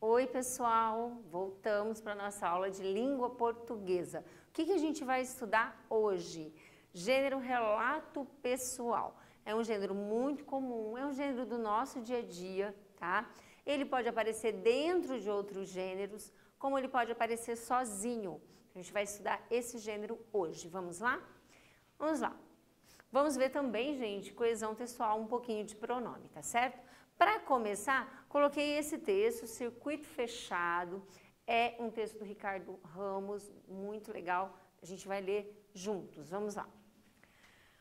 Oi pessoal, voltamos para a nossa aula de língua portuguesa. O que a gente vai estudar hoje? Gênero relato pessoal. É um gênero muito comum, é um gênero do nosso dia a dia, tá? Ele pode aparecer dentro de outros gêneros, como ele pode aparecer sozinho. A gente vai estudar esse gênero hoje. Vamos lá? Vamos lá. Vamos ver também, gente, coesão textual, um pouquinho de pronome, tá certo? Para começar, coloquei esse texto, Circuito Fechado, é um texto do Ricardo Ramos, muito legal, a gente vai ler juntos, vamos lá.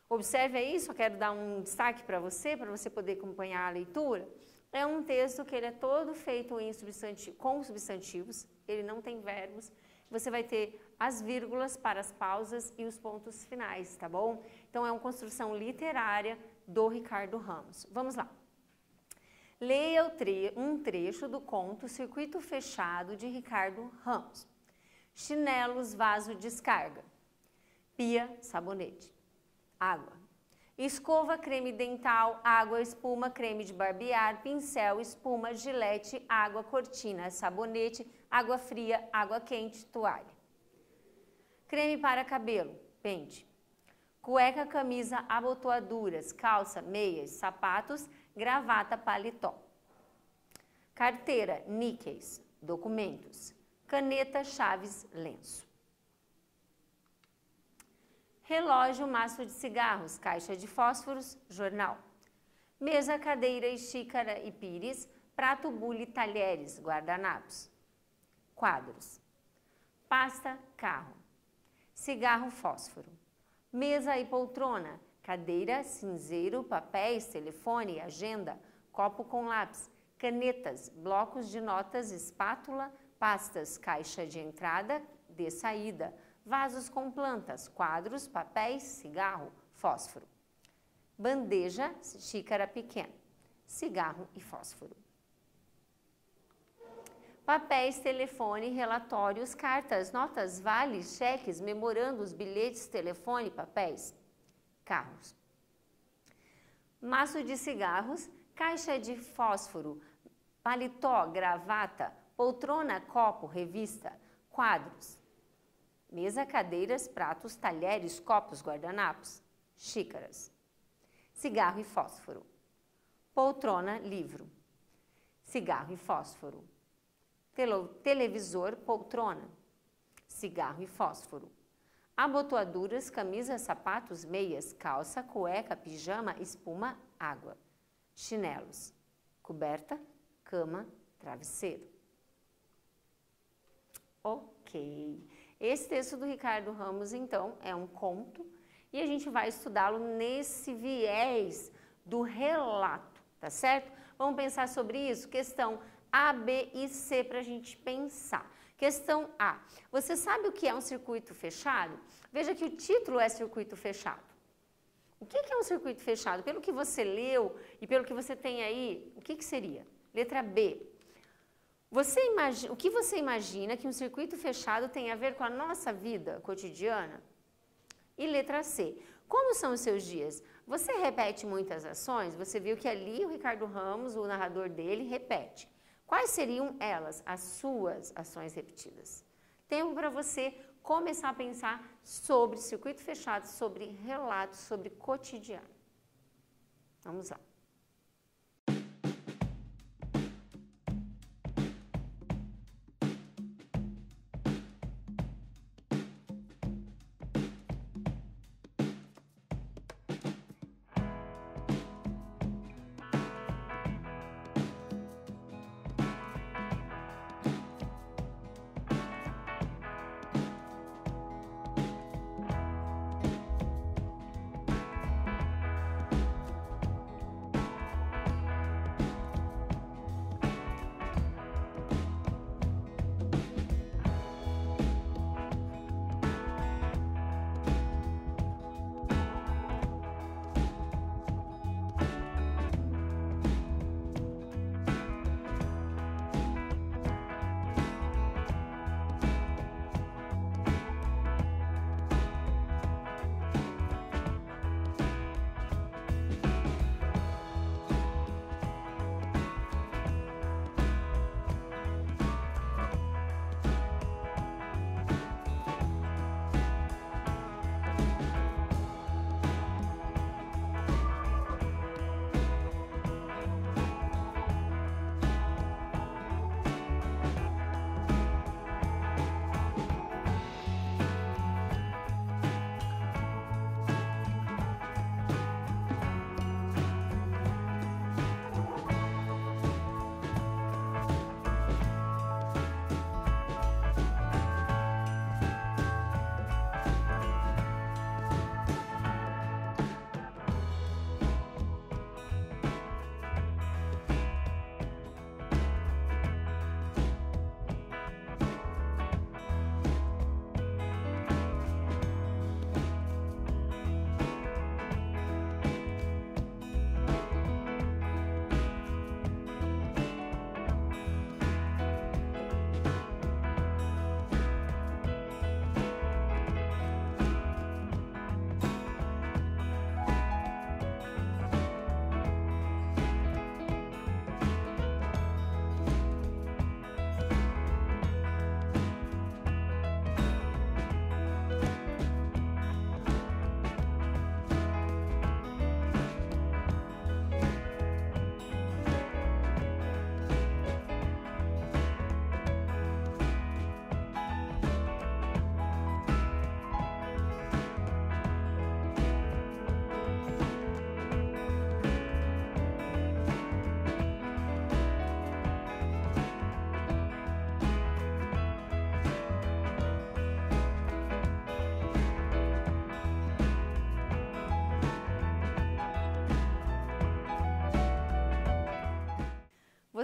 Observe aí, só quero dar um destaque para você poder acompanhar a leitura. É um texto que ele é todo feito em com substantivos, ele não tem verbos, você vai ter as vírgulas para as pausas e os pontos finais, tá bom? Então é uma construção literária do Ricardo Ramos. Vamos lá. Leia um trecho do conto Circuito Fechado, de Ricardo Ramos. Chinelos, vaso, descarga. Pia, sabonete. Água. Escova, creme dental, água, espuma, creme de barbear, pincel, espuma, gilete, água, cortina, sabonete, água fria, água quente, toalha. Creme para cabelo, pente. Cueca, camisa, abotoaduras, calça, meias, sapatos, gravata, paletó. Carteira, níqueis, documentos. Caneta, chaves, lenço. Relógio, maço de cigarros, caixa de fósforos, jornal. Mesa, cadeira e xícara e pires, prato, bule, talheres, guardanapos. Quadros. Pasta, carro. Cigarro, fósforo. Mesa e poltrona, cadeira, cinzeiro, papéis, telefone, agenda, copo com lápis, canetas, blocos de notas, espátula, pastas, caixa de entrada, de saída, vasos com plantas, quadros, papéis, cigarro, fósforo. Bandeja, xícara pequena, cigarro e fósforo. Papéis, telefone, relatórios, cartas, notas, vales, cheques, memorandos, bilhetes, telefone, papéis. Carros. Maço de cigarros, caixa de fósforo, paletó, gravata, poltrona, copo, revista, quadros. Mesa, cadeiras, pratos, talheres, copos, guardanapos, xícaras. Cigarro e fósforo. Poltrona, livro. Cigarro e fósforo. Televisor, poltrona. Cigarro e fósforo. Abotoaduras, camisa, sapatos, meias, calça, cueca, pijama, espuma, água. Chinelos. Coberta, cama, travesseiro. Ok. Esse texto do Ricardo Ramos, então, é um conto e a gente vai estudá-lo nesse viés do relato, tá certo? Vamos pensar sobre isso? Questão A, B e C para a gente pensar. Questão A. Você sabe o que é um circuito fechado? Veja que o título é circuito fechado. O que é um circuito fechado? Pelo que você leu e pelo que você tem aí, o que seria? Letra B. O que você imagina que um circuito fechado tem a ver com a nossa vida cotidiana? E letra C. Como são os seus dias? Você repete muitas ações? Você viu que ali o Ricardo Ramos, o narrador dele, repete. Quais seriam elas, as suas ações repetidas? Tempo para você começar a pensar sobre circuito fechado, sobre relatos, sobre cotidiano. Vamos lá.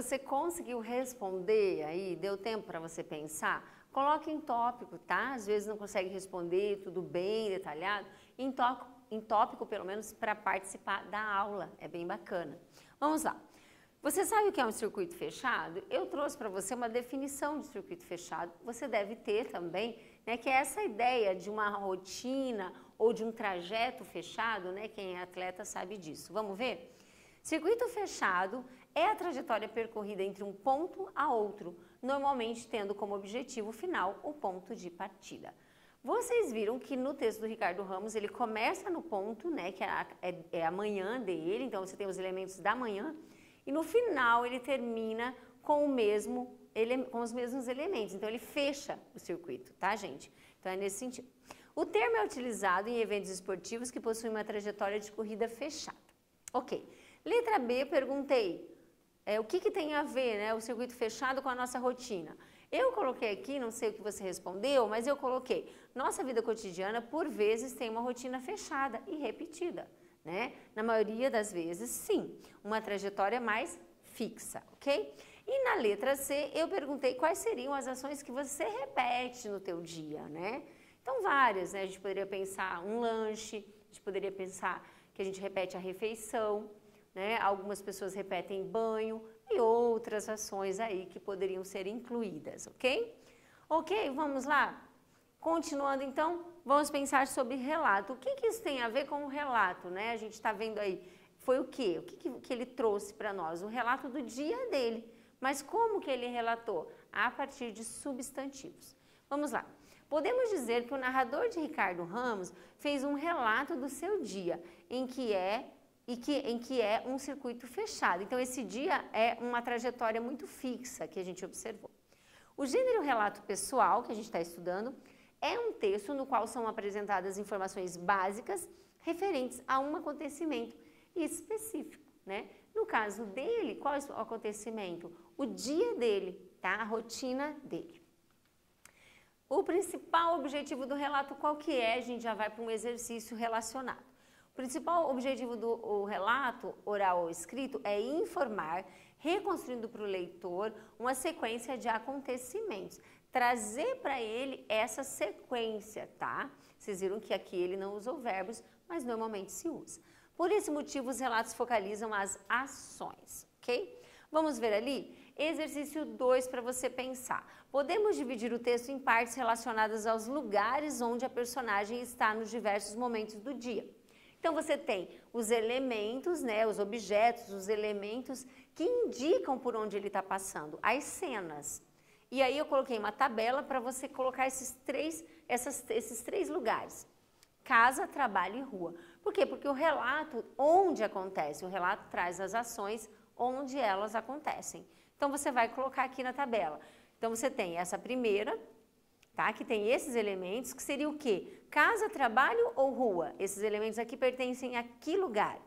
Você conseguiu responder aí? Deu tempo para você pensar? Coloque em tópico, tá? Às vezes não consegue responder, tudo bem detalhado. Em tópico, pelo menos, para participar da aula. É bem bacana. Vamos lá. Você sabe o que é um circuito fechado? Eu trouxe para você uma definição de circuito fechado. Você deve ter também, né, que é essa ideia de uma rotina ou de um trajeto fechado, né? Quem é atleta sabe disso. Vamos ver? Circuito fechado é a trajetória percorrida entre um ponto a outro, normalmente tendo como objetivo final o ponto de partida. Vocês viram que no texto do Ricardo Ramos ele começa no ponto, né, que é a manhã dele, então você tem os elementos da manhã, e no final ele termina com os mesmos elementos, então ele fecha o circuito, tá, gente? Então é nesse sentido. O termo é utilizado em eventos esportivos que possuem uma trajetória de corrida fechada. Ok. Letra B, perguntei, o que tem a ver, né, o circuito fechado com a nossa rotina? Eu coloquei aqui, não sei o que você respondeu, mas eu coloquei, nossa vida cotidiana, por vezes, tem uma rotina fechada e repetida, né? Na maioria das vezes, sim, uma trajetória mais fixa, ok? E na letra C, eu perguntei quais seriam as ações que você repete no teu dia, né? Então, várias, né? A gente poderia pensar um lanche, a gente poderia pensar que a gente repete a refeição, né? Algumas pessoas repetem banho e outras ações aí que poderiam ser incluídas, ok? Ok, vamos lá? Continuando então, vamos pensar sobre relato. O que isso tem a ver com o relato, né? A gente está vendo aí, foi o quê? O que ele trouxe para nós? O relato do dia dele. Mas como que ele relatou? A partir de substantivos. Vamos lá. Podemos dizer que o narrador de Ricardo Ramos fez um relato do seu dia, em que é um circuito fechado. Então, esse dia é uma trajetória muito fixa que a gente observou. O gênero relato pessoal, que a gente está estudando, é um texto no qual são apresentadas informações básicas referentes a um acontecimento específico, né? No caso dele, qual é o acontecimento? O dia dele, tá? A rotina dele. O principal objetivo do relato qual que é? A gente já vai para um exercício relacionado. O principal objetivo do relato, oral ou escrito, é informar, reconstruindo para o leitor uma sequência de acontecimentos. Trazer para ele essa sequência, tá? Vocês viram que aqui ele não usou verbos, mas normalmente se usa. Por esse motivo, os relatos focalizam as ações, ok? Vamos ver ali? Exercício 2 para você pensar. Podemos dividir o texto em partes relacionadas aos lugares onde a personagem está nos diversos momentos do dia. Então, você tem os elementos, né, os objetos, os elementos que indicam por onde ele está passando, as cenas. E aí eu coloquei uma tabela para você colocar esses três lugares. Casa, trabalho e rua. Por quê? Porque o relato, onde acontece, o relato traz as ações onde elas acontecem. Então, você vai colocar aqui na tabela. Então, você tem essa primeira, tá? Que tem esses elementos, que seria o quê? Casa, trabalho ou rua? Esses elementos aqui pertencem a que lugar?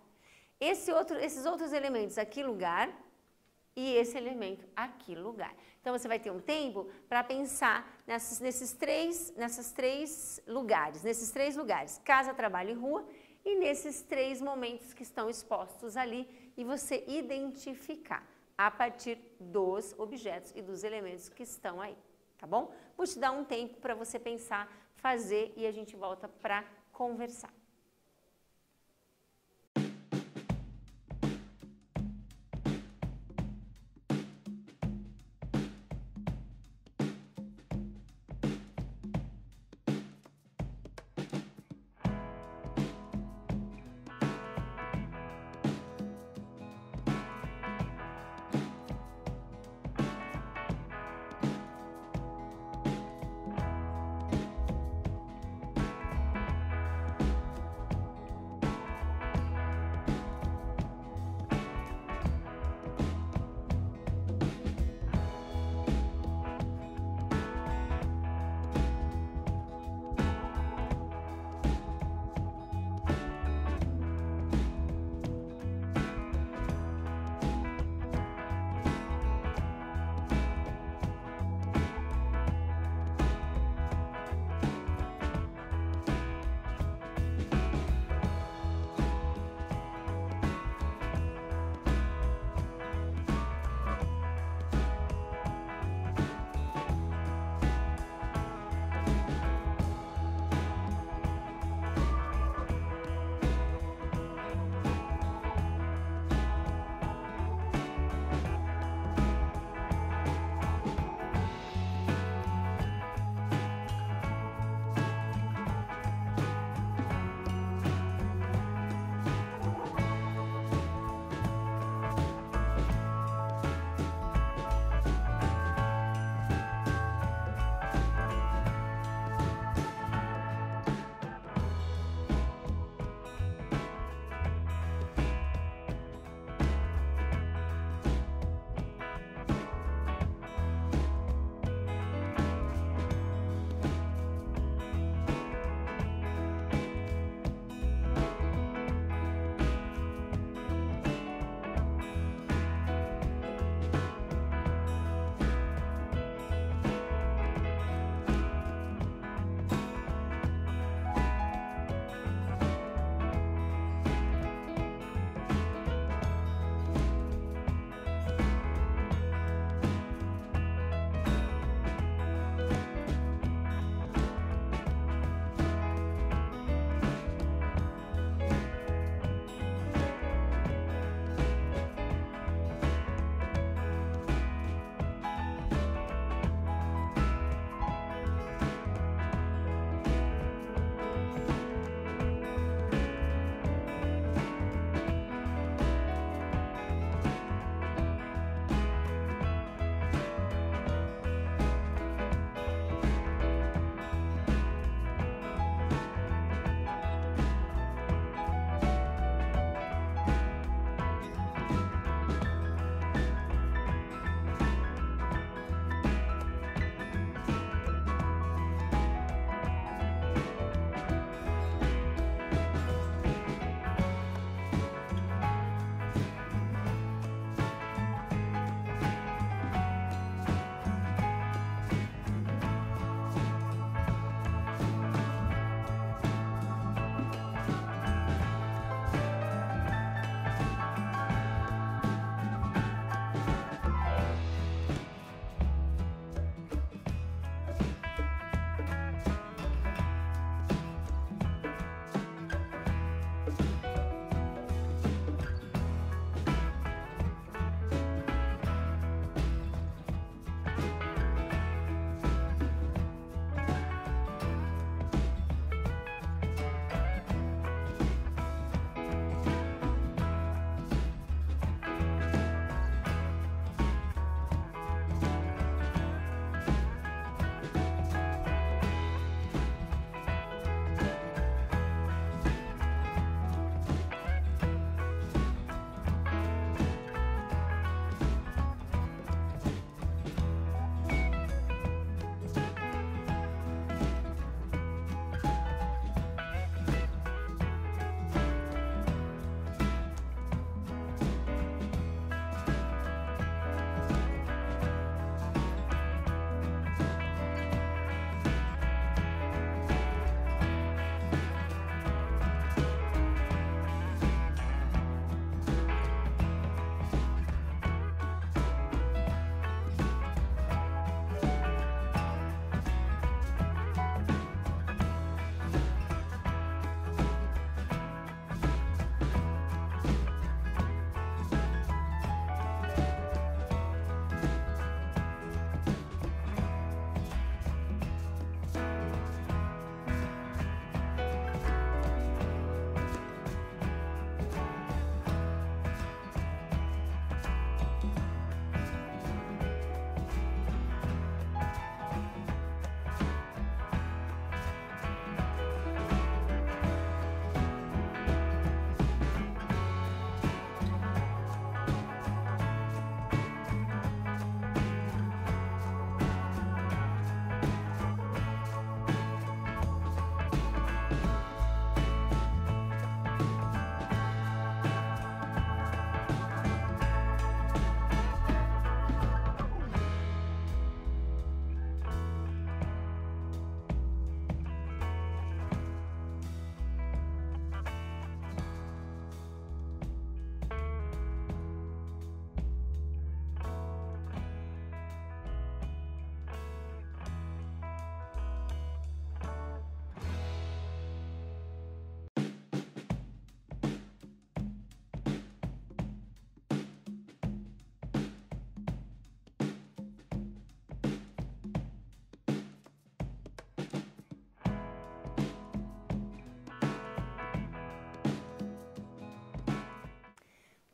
Esses outros elementos a que lugar? E esse elemento a que lugar? Então, você vai ter um tempo para pensar nesses três lugares, casa, trabalho e rua, e nesses 3 momentos que estão expostos ali, e você identificar a partir dos objetos e dos elementos que estão aí, tá bom? Vou te dar um tempo para você pensar, fazer e a gente volta para conversar.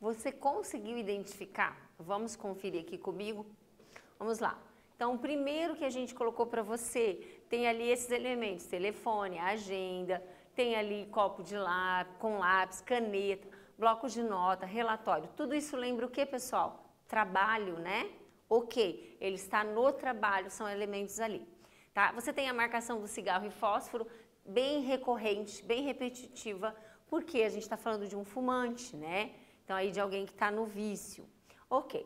Você conseguiu identificar? Vamos conferir aqui comigo? Vamos lá. Então, o primeiro que a gente colocou para você, tem ali esses elementos, telefone, agenda, tem ali copo de lápis, com lápis, caneta, bloco de nota, relatório. Tudo isso lembra o que, pessoal? Trabalho, né? Ok, ele está no trabalho, são elementos ali. Tá? Você tem a marcação do cigarro e fósforo, bem recorrente, bem repetitiva, porque a gente está falando de um fumante, né? Então, aí de alguém que está no vício. Ok.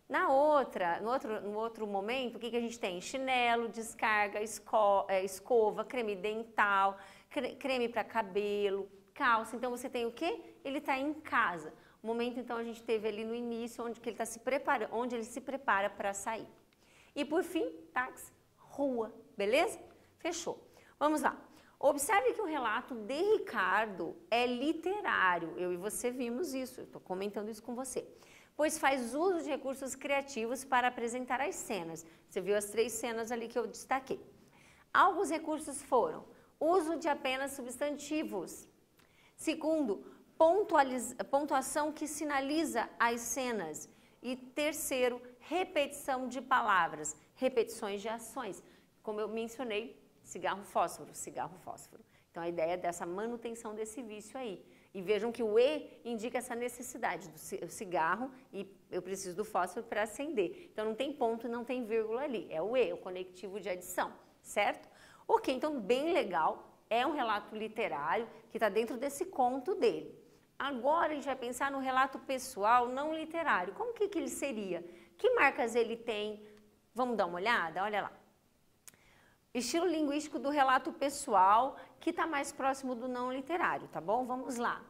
No outro momento, o que a gente tem? Chinelo, descarga, escova, creme dental, creme para cabelo, calça. Então, você tem o quê? Ele está em casa. O momento, então, a gente teve ali no início, onde ele se prepara para sair. E, por fim, táxi, rua, beleza? Fechou. Vamos lá. Observe que o relato de Ricardo é literário. Eu e você vimos isso, eu estou comentando isso com você. Pois faz uso de recursos criativos para apresentar as cenas. Você viu as 3 cenas ali que eu destaquei. Alguns recursos foram uso de apenas substantivos. Segundo, pontuação que sinaliza as cenas. E terceiro, repetição de palavras, repetições de ações. Como eu mencionei, cigarro, fósforo, cigarro, fósforo. Então, a ideia é dessa manutenção desse vício aí. E vejam que o E indica essa necessidade do cigarro e eu preciso do fósforo para acender. Então, não tem ponto, não tem vírgula ali. É o E, o conectivo de adição, certo? Ok, então, bem legal. É um relato literário que está dentro desse conto dele. Agora, a gente vai pensar no relato pessoal não literário. Como que ele seria? Que marcas ele tem? Vamos dar uma olhada? Olha lá. Estilo linguístico do relato pessoal, que está mais próximo do não literário, tá bom? Vamos lá.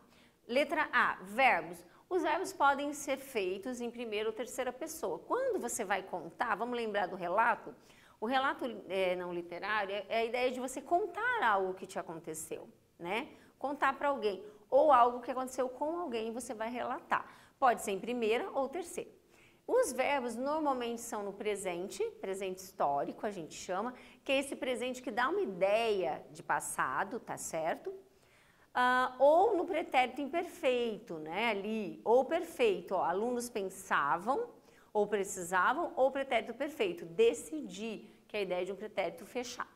Letra A, verbos. Os verbos podem ser feitos em primeira ou terceira pessoa. Quando você vai contar, vamos lembrar do relato? O relato não literário é a ideia de você contar algo que te aconteceu, né? Contar para alguém. Ou algo que aconteceu com alguém e você vai relatar. Pode ser em primeira ou terceira. Os verbos normalmente são no presente histórico, a gente chama, que é esse presente que dá uma ideia de passado, tá certo? Ou no pretérito imperfeito, né, ali, ou perfeito, ó, alunos pensavam, ou precisavam, ou pretérito perfeito, decidir, que é a ideia de um pretérito fechado.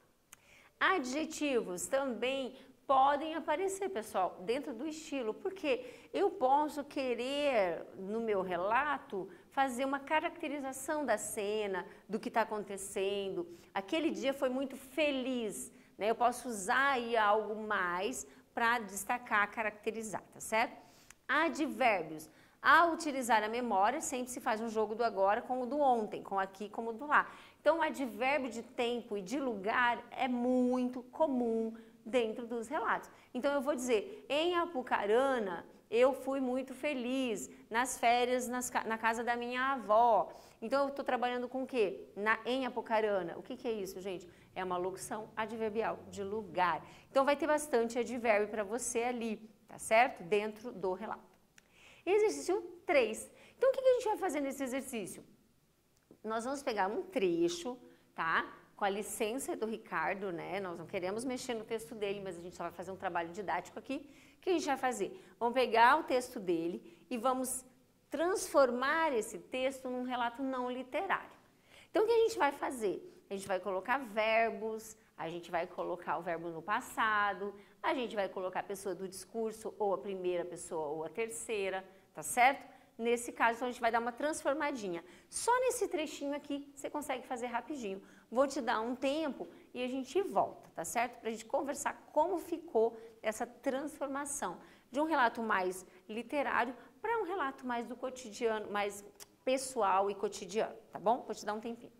Adjetivos também podem aparecer, pessoal, dentro do estilo, porque eu posso querer, no meu relato, fazer uma caracterização da cena, do que está acontecendo. Aquele dia foi muito feliz, né? Eu posso usar aí algo mais para destacar, caracterizar, tá certo? Advérbios. Ao utilizar a memória, sempre se faz um jogo do agora com o do ontem, com aqui como do lá. Então, o advérbio de tempo e de lugar é muito comum dentro dos relatos. Então, eu vou dizer, em Apucarana, eu fui muito feliz nas férias na casa da minha avó. Então, eu estou trabalhando com o quê? Em Apucarana. O que é isso, gente? É uma locução adverbial de lugar. Então, vai ter bastante advérbio para você ali, tá certo? Dentro do relato. Exercício 3. Então, o que a gente vai fazer nesse exercício? Nós vamos pegar um trecho, tá? Com a licença do Ricardo, né? Nós não queremos mexer no texto dele, mas a gente só vai fazer um trabalho didático aqui. O que a gente vai fazer? Vamos pegar o texto dele e vamos transformar esse texto num relato não literário. Então, o que a gente vai fazer? A gente vai colocar verbos, a gente vai colocar o verbo no passado, a gente vai colocar a pessoa do discurso, ou a primeira pessoa ou a terceira, tá certo? Nesse caso, então, a gente vai dar uma transformadinha. Só nesse trechinho aqui, você consegue fazer rapidinho. Vou te dar um tempo e a gente volta, tá certo? Pra gente conversar como ficou essa transformação de um relato mais literário para um relato mais do cotidiano, mais pessoal e cotidiano, tá bom? Vou te dar um tempinho.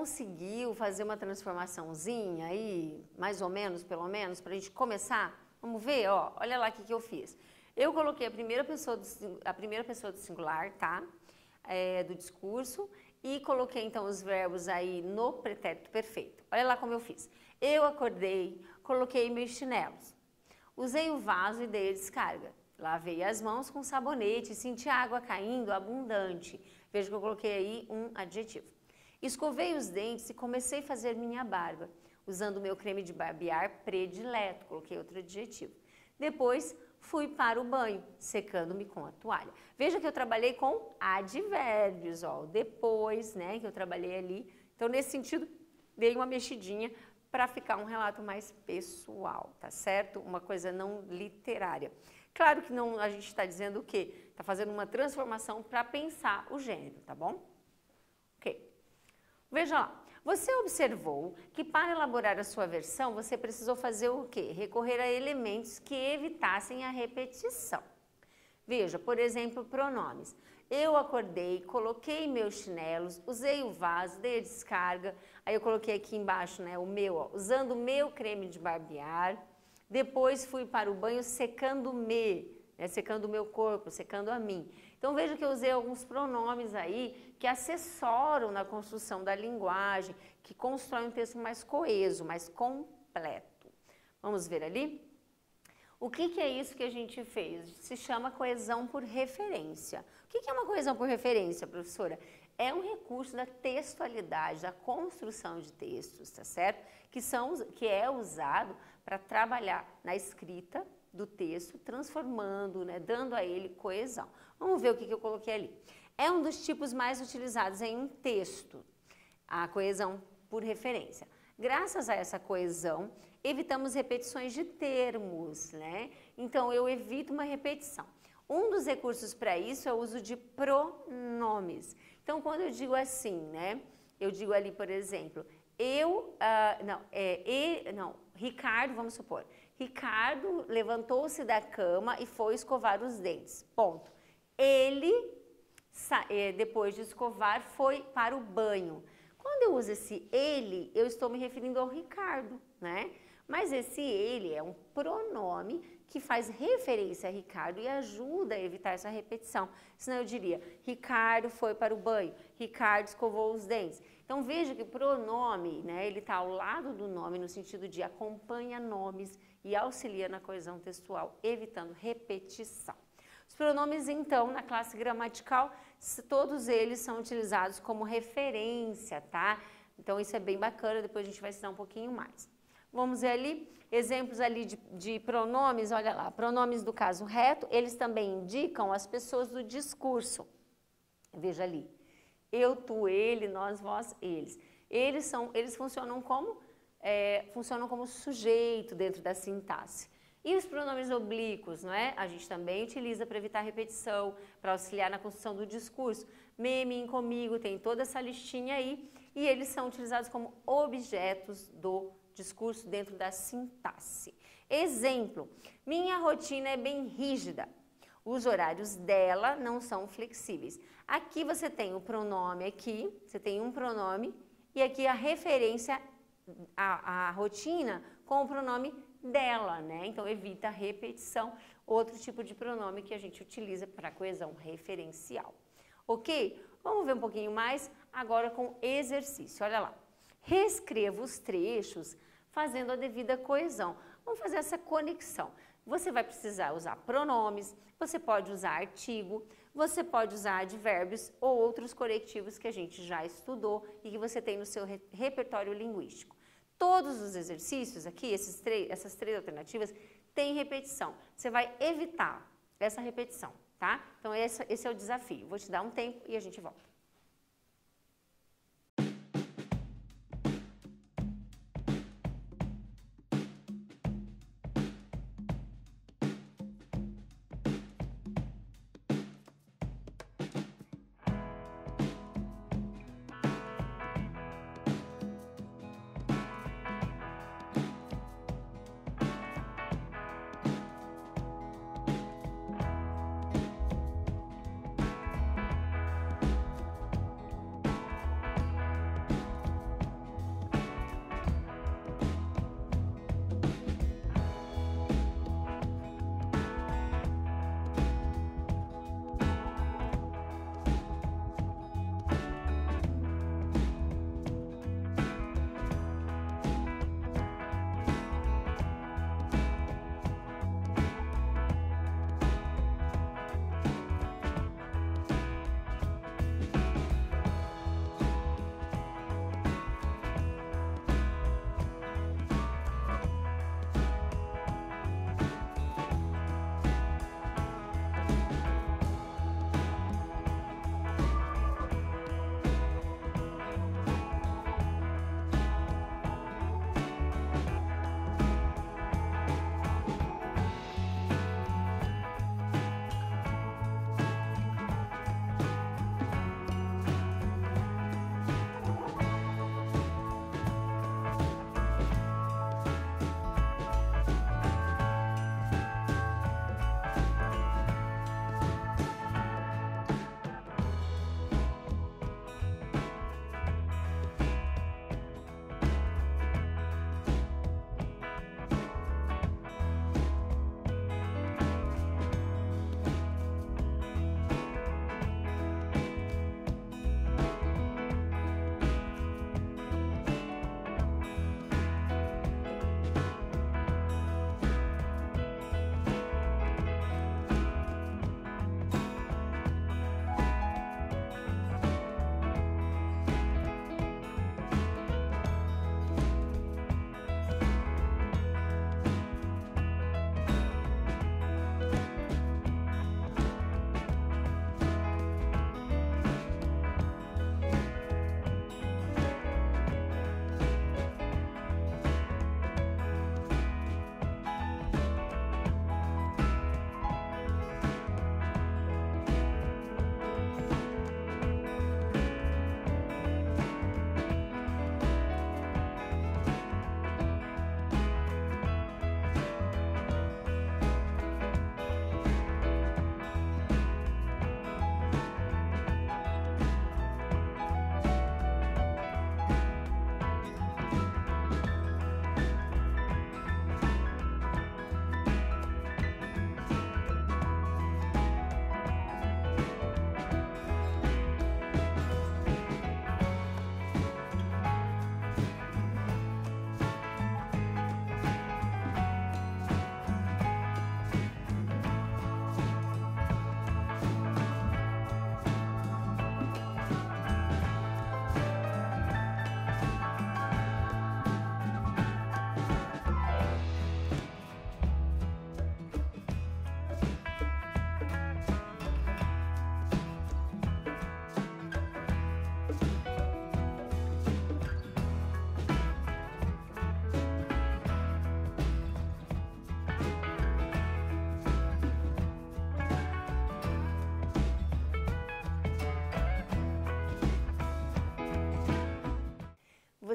conseguiu fazer uma transformaçãozinha aí, mais ou menos, pelo menos, para a gente começar? Vamos ver, ó, olha lá o que eu fiz. Eu coloquei a primeira pessoa do singular, tá? Do discurso, e coloquei então os verbos aí no pretérito perfeito. Olha lá como eu fiz. Eu acordei, coloquei meus chinelos. Usei o vaso e dei a descarga. Lavei as mãos com sabonete, senti a água caindo abundante. Veja que eu coloquei aí um adjetivo. Escovei os dentes e comecei a fazer minha barba, usando o meu creme de barbear predileto. Coloquei outro adjetivo. Depois, fui para o banho, secando-me com a toalha. Veja que eu trabalhei com advérbios, ó, depois, né, que eu trabalhei ali. Então, nesse sentido, dei uma mexidinha para ficar um relato mais pessoal, tá certo? Uma coisa não literária. Claro que não, a gente está dizendo o quê? Está fazendo uma transformação para pensar o gênero, tá bom? Ok. Veja lá. Você observou que para elaborar a sua versão, você precisou fazer o quê? Recorrer a elementos que evitassem a repetição. Veja, por exemplo, pronomes. Eu acordei, coloquei meus chinelos, usei o vaso, dei a descarga. Aí eu coloquei aqui embaixo, né, o meu, ó, usando o meu creme de barbear. Depois fui para o banho secando-me, né, secando o meu corpo, secando a mim. Então veja que eu usei alguns pronomes aí que assessoram na construção da linguagem, que constroem um texto mais coeso, mais completo. Vamos ver ali? O que é isso que a gente fez? Se chama coesão por referência. O que é uma coesão por referência, professora? É um recurso da textualidade, da construção de textos, tá certo? Que é usado para trabalhar na escrita do texto, transformando, né, dando a ele coesão. Vamos ver o que eu coloquei ali. É um dos tipos mais utilizados em um texto, a coesão por referência. Graças a essa coesão, evitamos repetições de termos, né? Então, eu evito uma repetição. Um dos recursos para isso é o uso de pronomes. Então, quando eu digo assim, né? Eu digo ali, por exemplo, Ricardo, vamos supor. Ricardo levantou-se da cama e foi escovar os dentes. Ponto. Ele, depois de escovar, foi para o banho. Quando eu uso esse ele, eu estou me referindo ao Ricardo, né? Mas esse ele é um pronome que faz referência a Ricardo e ajuda a evitar essa repetição. Senão eu diria, Ricardo foi para o banho, Ricardo escovou os dentes. Então veja que o pronome, né, ele está ao lado do nome no sentido de acompanha nomes e auxilia na coesão textual, evitando repetição. Os pronomes, então, na classe gramatical, todos eles são utilizados como referência, tá? Então isso é bem bacana, depois a gente vai ensinar um pouquinho mais. Vamos ver ali, exemplos ali de pronomes, olha lá, pronomes do caso reto, eles também indicam as pessoas do discurso. Veja ali, eu, tu, ele, nós, vós, eles. Eles funcionam como sujeito dentro da sintaxe. E os pronomes oblíquos, não é? A gente também utiliza para evitar repetição, para auxiliar na construção do discurso. Me, mim, comigo, tem toda essa listinha aí, e eles são utilizados como objetos do discurso dentro da sintaxe. Exemplo, minha rotina é bem rígida. Os horários dela não são flexíveis. Aqui você tem o pronome aqui, você tem um pronome, e aqui a referência à rotina com o pronome dela, né? Então evita a repetição, outro tipo de pronome que a gente utiliza para coesão referencial. Ok? Vamos ver um pouquinho mais agora com exercício. Olha lá. Reescreva os trechos fazendo a devida coesão. Vamos fazer essa conexão. Você vai precisar usar pronomes, você pode usar artigo, você pode usar advérbios ou outros corretivos que a gente já estudou e que você tem no seu repertório linguístico. Todos os exercícios aqui, essas três alternativas, têm repetição. Você vai evitar essa repetição, tá? Então esse é o desafio. Vou te dar um tempo e a gente volta.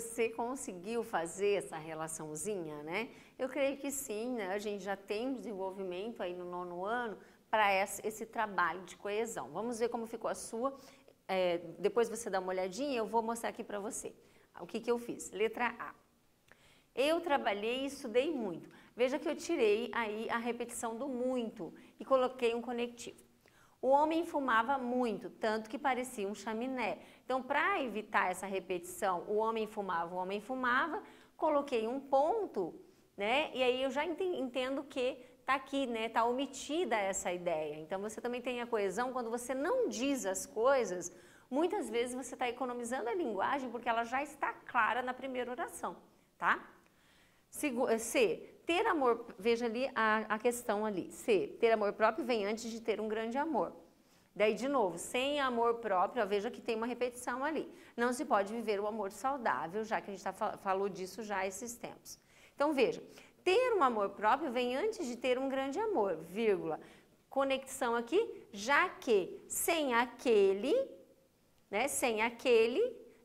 Você conseguiu fazer essa relaçãozinha, né? Eu creio que sim, né? A gente já tem desenvolvimento aí no 9º ano para esse trabalho de coesão. Vamos ver como ficou a sua. Depois você dá uma olhadinha, eu vou mostrar aqui para você. O que eu fiz? Letra A. Eu trabalhei e estudei muito. Veja que eu tirei aí a repetição do muito e coloquei um conectivo. O homem fumava muito, tanto que parecia um chaminé. Então, para evitar essa repetição, o homem fumava, coloquei um ponto, né? E aí eu já entendo que está aqui, né? Está omitida essa ideia. Então, você também tem a coesão quando você não diz as coisas. Muitas vezes você está economizando a linguagem porque ela já está clara na primeira oração, tá? C, ter amor, veja ali a questão ali. C, ter amor próprio vem antes de ter um grande amor. Daí, de novo, sem amor próprio, ó, veja que tem uma repetição ali. Não se pode viver o amor saudável, já que a gente falou disso já há esses tempos. Então, veja, ter um amor próprio vem antes de ter um grande amor, vírgula. Conexão aqui, já que sem aquele, né,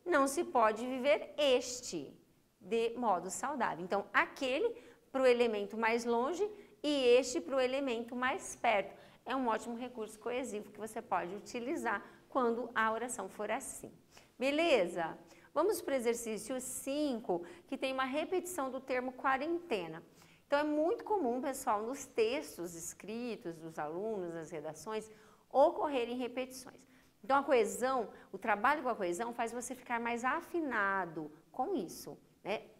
não se pode viver este de modo saudável. Então, aquele para o elemento mais longe e este para o elemento mais perto. É um ótimo recurso coesivo que você pode utilizar quando a oração for assim. Beleza? Vamos para o exercício 5, que tem uma repetição do termo quarentena. Então, é muito comum, pessoal, nos textos escritos dos alunos, nas redações, ocorrerem repetições. Então, a coesão, o trabalho com a coesão faz você ficar mais afinado com isso.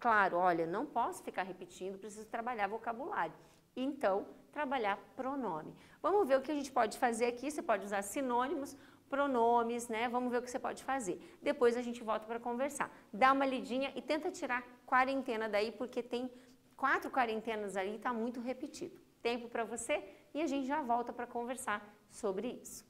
Claro, olha, não posso ficar repetindo, preciso trabalhar vocabulário. Então, trabalhar pronome. Vamos ver o que a gente pode fazer aqui. Você pode usar sinônimos, pronomes, né? Vamos ver o que você pode fazer. Depois a gente volta para conversar. Dá uma lidinha e tenta tirar quarentena daí, porque tem 4 quarentenas ali e está muito repetido. Tempo para você e a gente já volta para conversar sobre isso.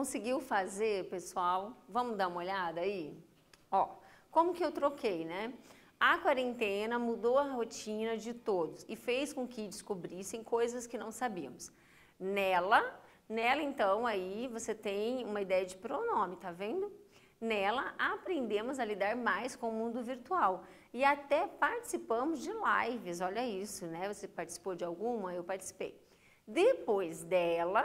Conseguiu fazer, pessoal? Vamos dar uma olhada aí? Ó, como que eu troquei, né? A quarentena mudou a rotina de todos e fez com que descobrissem coisas que não sabíamos. Nela então, aí você tem uma ideia de pronome, tá vendo? Nela, aprendemos a lidar mais com o mundo virtual e até participamos de lives, olha isso, né? Você participou de alguma? Eu participei. Depois dela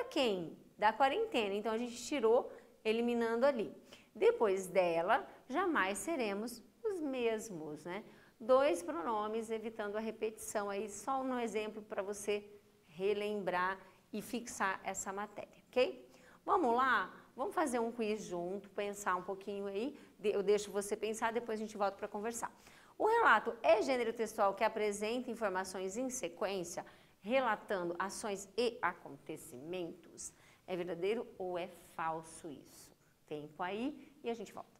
quem? Da quarentena, então a gente tirou, eliminando ali. Depois dela, jamais seremos os mesmos, né? 2 pronomes, evitando a repetição aí, só um exemplo para você relembrar e fixar essa matéria, ok? Vamos lá? Vamos fazer um quiz junto, pensar um pouquinho aí, eu deixo você pensar, depois a gente volta para conversar. O relato é gênero textual que apresenta informações em sequência, relatando ações e acontecimentos. É verdadeiro ou é falso isso? Tempo aí e a gente volta.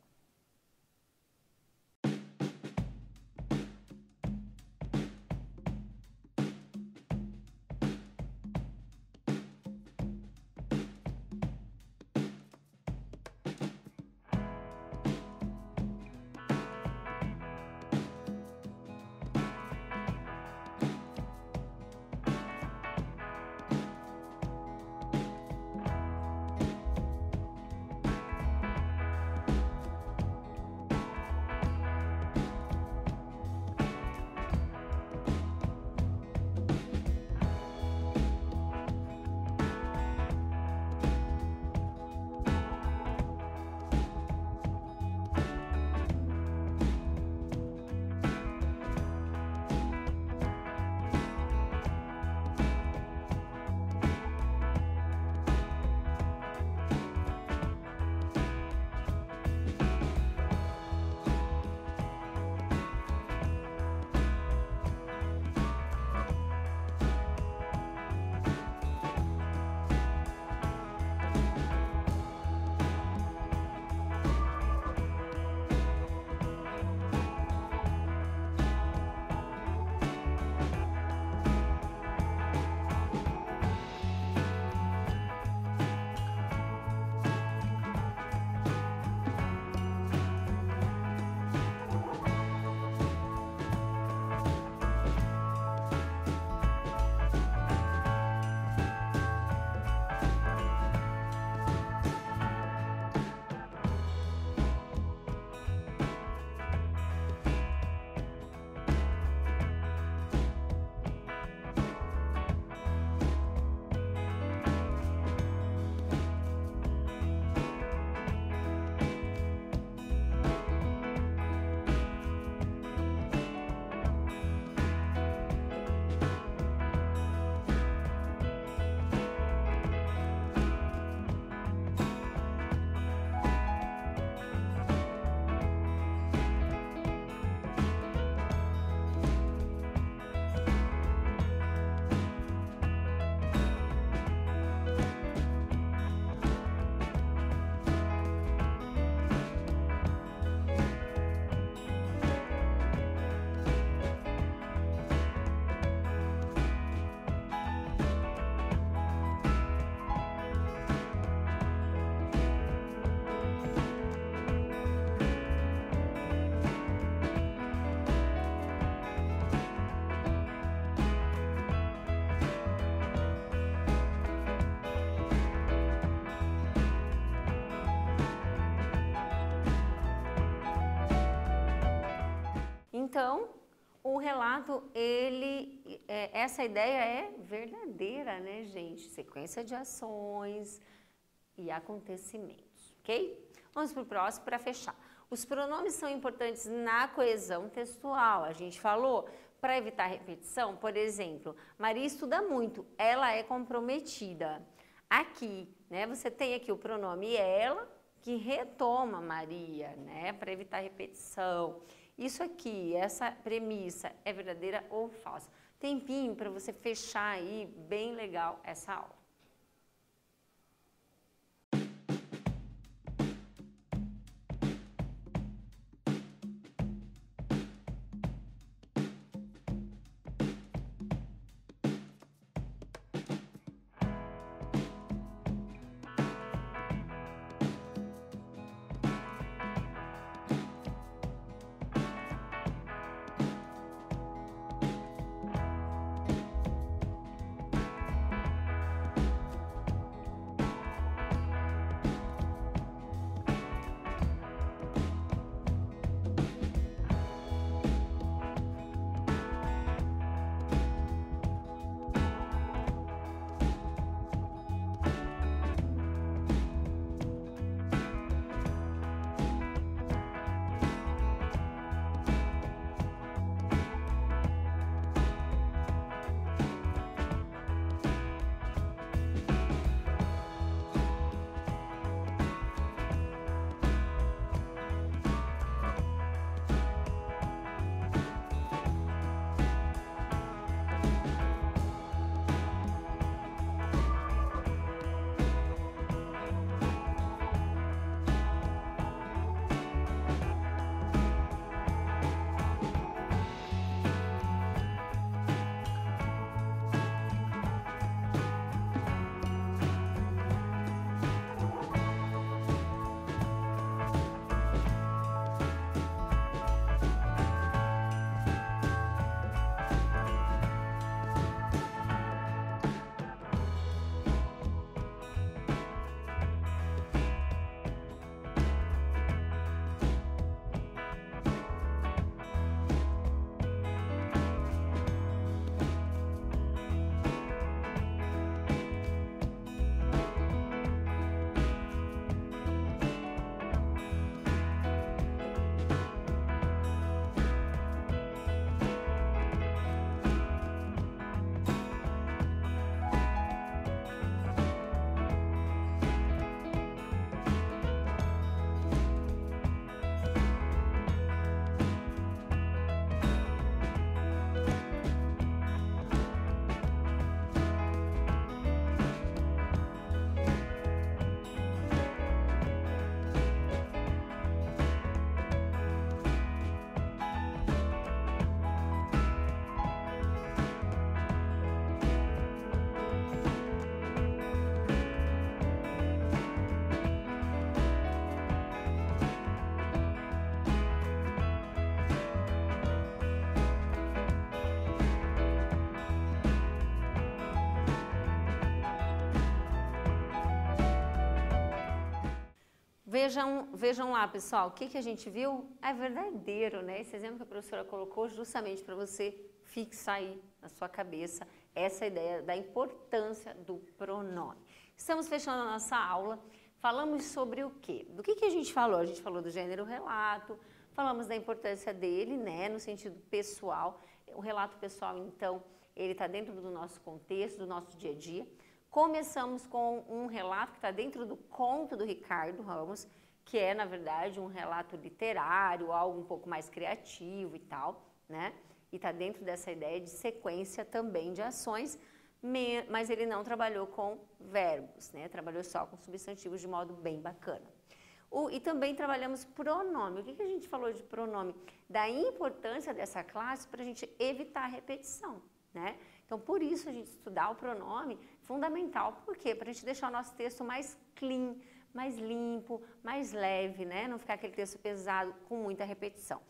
Então, o relato, essa ideia é verdadeira, né, gente? Sequência de ações e acontecimentos, ok? Vamos para o próximo para fechar. Os pronomes são importantes na coesão textual. A gente falou, para evitar repetição, por exemplo, Maria estuda muito, ela é comprometida. Aqui, né, você tem aqui o pronome ela, que retoma Maria, né, para evitar repetição. Isso aqui, essa premissa é verdadeira ou falsa? Tempinho para você fechar aí, bem legal essa aula. Vejam lá, pessoal, o que a gente viu é verdadeiro, né? Esse exemplo que a professora colocou justamente para você fixar aí na sua cabeça essa ideia da importância do pronome. Estamos fechando a nossa aula. Falamos sobre o quê? Do que a gente falou? A gente falou do gênero relato, falamos da importância dele, né, no sentido pessoal. O relato pessoal, então, ele está dentro do nosso contexto, do nosso dia a dia. Começamos com um relato que está dentro do conto do Ricardo Ramos, que é, na verdade, um relato literário, algo um pouco mais criativo e tal, né? E está dentro dessa ideia de sequência também de ações, mas ele não trabalhou com verbos, né? Trabalhou só com substantivos de modo bem bacana. E também trabalhamos pronome. O que a gente falou de pronome? Da importância dessa classe para a gente evitar a repetição, né? Então, por isso a gente estudar o pronome é fundamental. Por quê? Para a gente deixar o nosso texto mais clean, mais limpo, mais leve, né? Não ficar aquele texto pesado com muita repetição.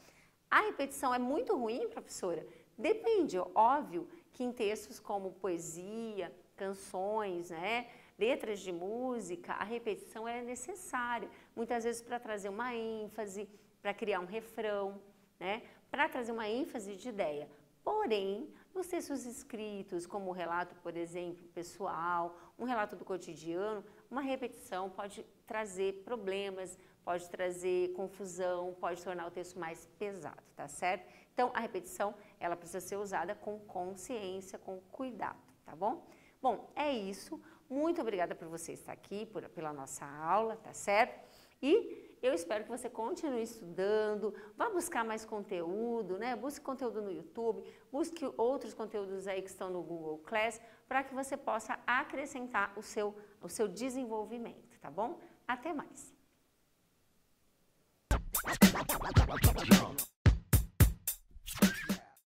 A repetição é muito ruim, professora? Depende, óbvio que em textos como poesia, canções, né? Letras de música, a repetição é necessária. Muitas vezes para trazer uma ênfase, para criar um refrão, né? Para trazer uma ênfase de ideia. Porém, nos textos escritos, como o relato, por exemplo, pessoal, um relato do cotidiano, uma repetição pode trazer problemas, pode trazer confusão, pode tornar o texto mais pesado, tá certo? Então, a repetição, ela precisa ser usada com consciência, com cuidado, tá bom? Bom, é isso. Muito obrigada por você estar aqui, pela nossa aula, tá certo? E eu espero que você continue estudando, vá buscar mais conteúdo, né? Busque conteúdo no YouTube, busque outros conteúdos aí que estão no Google Class, para que você possa acrescentar o seu desenvolvimento, tá bom? Até mais!